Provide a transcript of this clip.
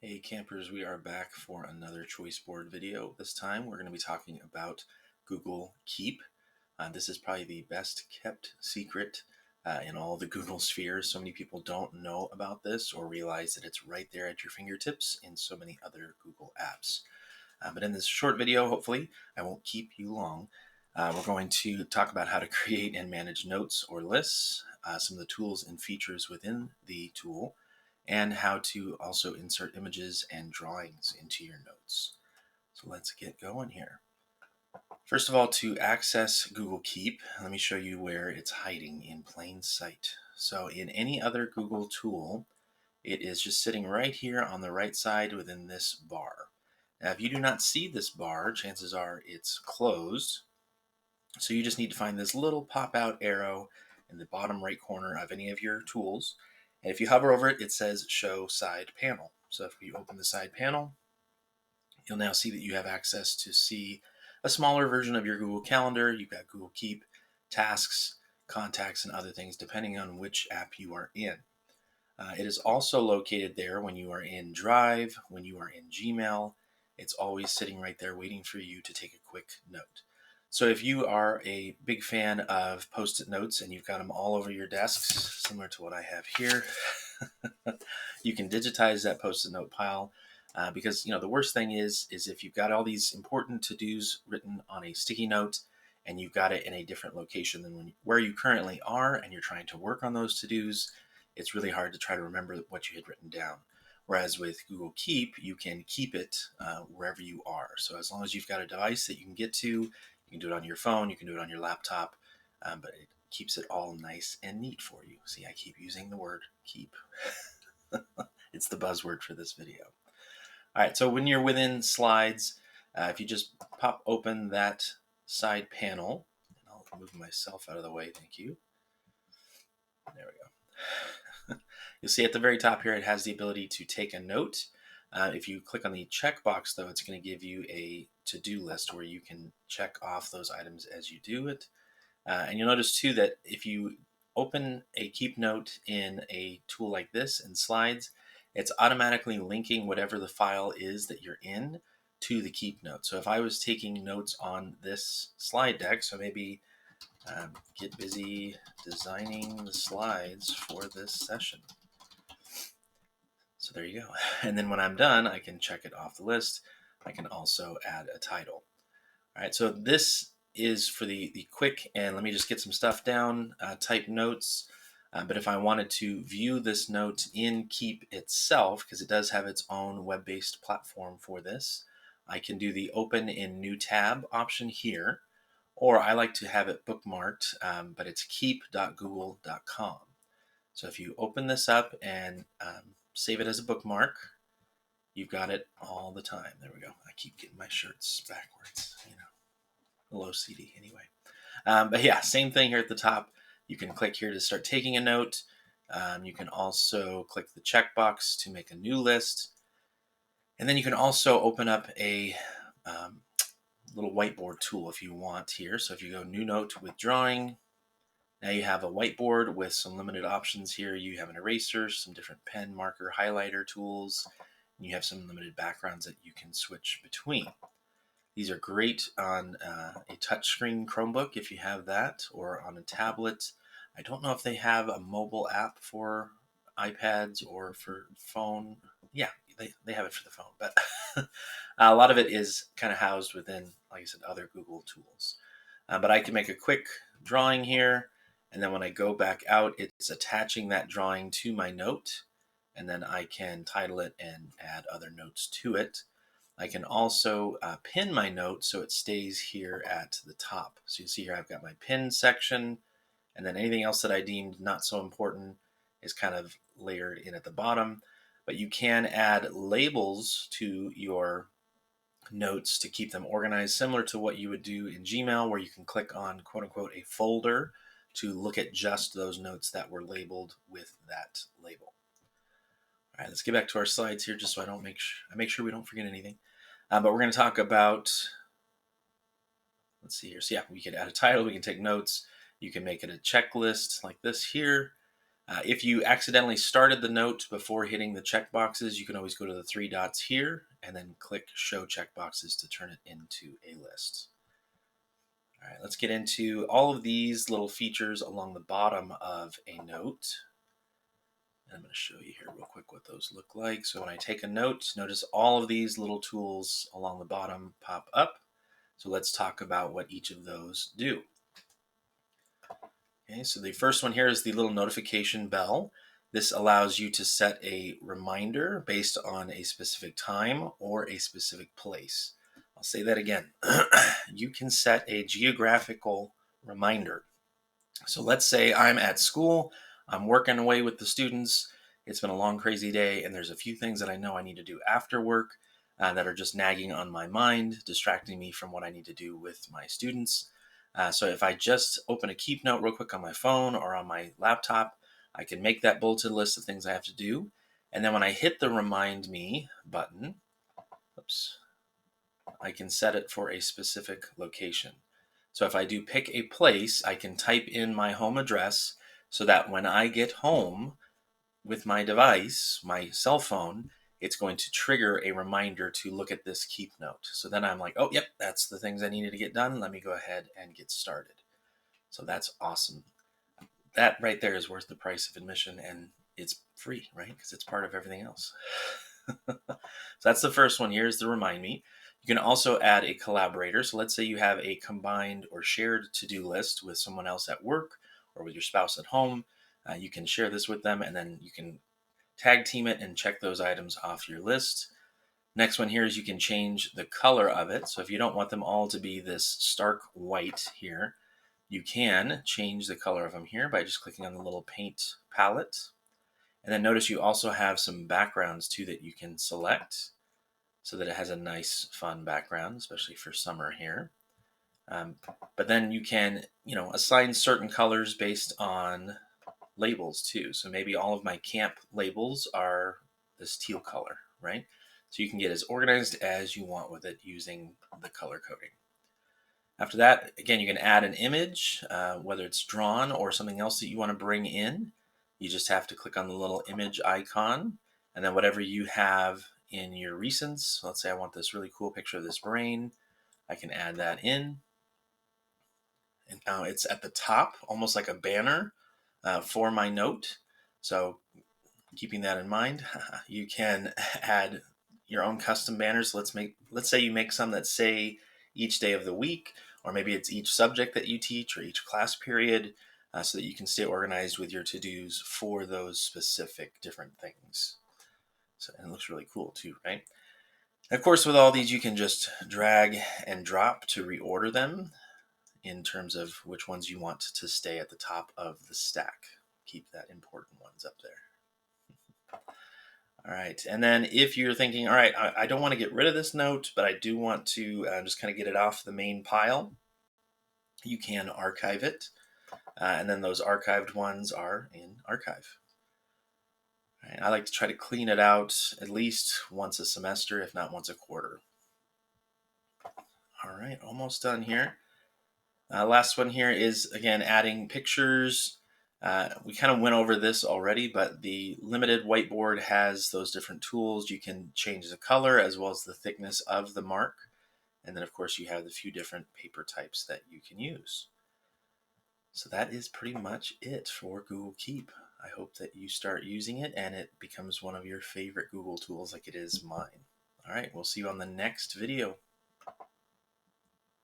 Hey campers, we are back for another choice board video. This time we're going to be talking about Google Keep. This is probably the best kept secret in all the Google spheres. So many people don't know about this or realize that it's right there at your fingertips in so many other Google apps. But in this short video, hopefully, I won't keep you long. We're going to talk about how to create and manage notes or lists, some of the tools and features within the tool, and how to also insert images and drawings into your notes. So let's get going here. First of all, to access Google Keep, let me show you where it's hiding in plain sight. So in any other Google tool, it is just sitting right here on the right side within this bar. Now, if you do not see this bar, chances are it's closed. So you just need to find this little pop-out arrow in the bottom right corner of any of your tools. And if you hover over it, it says Show Side Panel. So if you open the side panel, you'll now see that you have access to see a smaller version of your Google Calendar. You've got Google Keep, Tasks, Contacts, and other things, depending on which app you are in. It is also located there when you are in Drive, when you are in Gmail. It's always sitting right there waiting for you to take a quick note. So if you are a big fan of Post-it notes and you've got them all over your desks, similar to what I have here, you can digitize that Post-it note pile because the worst thing is if you've got all these important to-dos written on a sticky note and you've got it in a different location than where you currently are and you're trying to work on those to-dos, it's really hard to try to remember what you had written down. Whereas with Google Keep, you can keep it wherever you are. So as long as you've got a device that you can get to, you can do it on your phone, you can do it on your laptop, but it keeps it all nice and neat for you. See, I keep using the word keep. It's the buzzword for this video. All right, so when you're within slides, if you just pop open that side panel, and I'll move myself out of the way, thank you. There we go. You'll see at the very top here, it has the ability to take a note. If you click on the checkbox, though, it's going to give you a to-do list where you can check off those items as you do it. And you'll notice, too, that if you open a Keep Note in a tool like this in Slides, it's automatically linking whatever the file is that you're in to the Keep Note. So if I was taking notes on this slide deck, so maybe get busy designing the slides for this session. So there you go. And then when I'm done, I can check it off the list. I can also add a title. All right, so this is for the quick, and let me just get some stuff down, type notes. But if I wanted to view this note in Keep itself, because it does have its own web-based platform for this, I can do the Open in New Tab option here, or I like to have it bookmarked, but it's keep.google.com. So if you open this up and save it as a bookmark, you've got it all the time. There we go. I keep getting my shirts backwards, a little OCD anyway. But yeah, same thing here at the top. You can click here to start taking a note. You can also click the checkbox to make a new list. And then you can also open up a little whiteboard tool if you want here. So if you go New Note with Drawing, now you have a whiteboard with some limited options here. You have an eraser, some different pen, marker, highlighter tools, and you have some limited backgrounds that you can switch between. These are great on a touchscreen Chromebook if you have that, or on a tablet. I don't know if they have a mobile app for iPads or for phone. Yeah, they have it for the phone, but a lot of it is kind of housed within, like I said, other Google tools. But I can make a quick drawing here, and then when I go back out, it's attaching that drawing to my note, and then I can title it and add other notes to it. I can also pin my note so it stays here at the top. So you see here I've got my pin section, and then anything else that I deemed not so important is kind of layered in at the bottom. But you can add labels to your notes to keep them organized, similar to what you would do in Gmail, where you can click on quote unquote a folder to look at just those notes that were labeled with that label. All right, let's get back to our slides here just so I make sure we don't forget anything. But we're going to talk about, let's see here. So yeah, we can add a title, we can take notes, you can make it a checklist like this here. If you accidentally started the note before hitting the checkboxes, you can always go to the three dots here and then click Show Checkboxes to turn it into a list. All right, let's get into all of these little features along the bottom of a note. I'm going to show you here real quick what those look like. So when I take a note, notice all of these little tools along the bottom pop up. So let's talk about what each of those do. Okay, so the first one here is the little notification bell. This allows you to set a reminder based on a specific time or a specific place. I'll say that again. You can set a geographical reminder. So let's say I'm at school, I'm working away with the students. It's been a long, crazy day, and there's a few things that I know I need to do after work that are just nagging on my mind, distracting me from what I need to do with my students. So if I just open a Keep Note real quick on my phone or on my laptop, I can make that bulleted list of things I have to do. And then when I hit the Remind Me button, I can set it for a specific location. So if I do pick a place, I can type in my home address so that when I get home with my device, my cell phone, it's going to trigger a reminder to look at this Keep Note. So then I'm like, oh, yep, that's the things I needed to get done. Let me go ahead and get started. So that's awesome. That right there is worth the price of admission, and it's free, right? Because it's part of everything else. So that's the first one. Here's the Remind Me. You can also add a collaborator. So let's say you have a combined or shared to-do list with someone else at work or with your spouse at home. You can share this with them, and then you can tag team it and check those items off your list. Next one here is you can change the color of it. So if you don't want them all to be this stark white here, you can change the color of them here by just clicking on the little paint palette. And then notice you also have some backgrounds too that you can select so that it has a nice, fun background, especially for summer here. But then you can, assign certain colors based on labels too. So maybe all of my camp labels are this teal color, right? So you can get as organized as you want with it using the color coding. After that, again, you can add an image, whether it's drawn or something else that you want to bring in. You just have to click on the little image icon, and then whatever you have in your recents, let's say I want this really cool picture of this brain, I can add that in. And now it's at the top, almost like a banner for my note. So keeping that in mind, you can add your own custom banners. Let's say you make some that say each day of the week, or maybe it's each subject that you teach or each class period, so that you can stay organized with your to-dos for those specific different things. So, and it looks really cool too, right? Of course, with all these, you can just drag and drop to reorder them in terms of which ones you want to stay at the top of the stack. Keep that important ones up there. All right, and then if you're thinking, all right, I don't want to get rid of this note, but I do want to just kind of get it off the main pile, you can archive it, and then those archived ones are in Archive. All right, I like to try to clean it out at least once a semester, if not once a quarter. All right, almost done here. Last one here is, again, adding pictures. We kind of went over this already, but the limited whiteboard has those different tools. You can change the color as well as the thickness of the mark. And then, of course, you have the few different paper types that you can use. So that is pretty much it for Google Keep. I hope that you start using it and it becomes one of your favorite Google tools like it is mine. All right, we'll see you on the next video.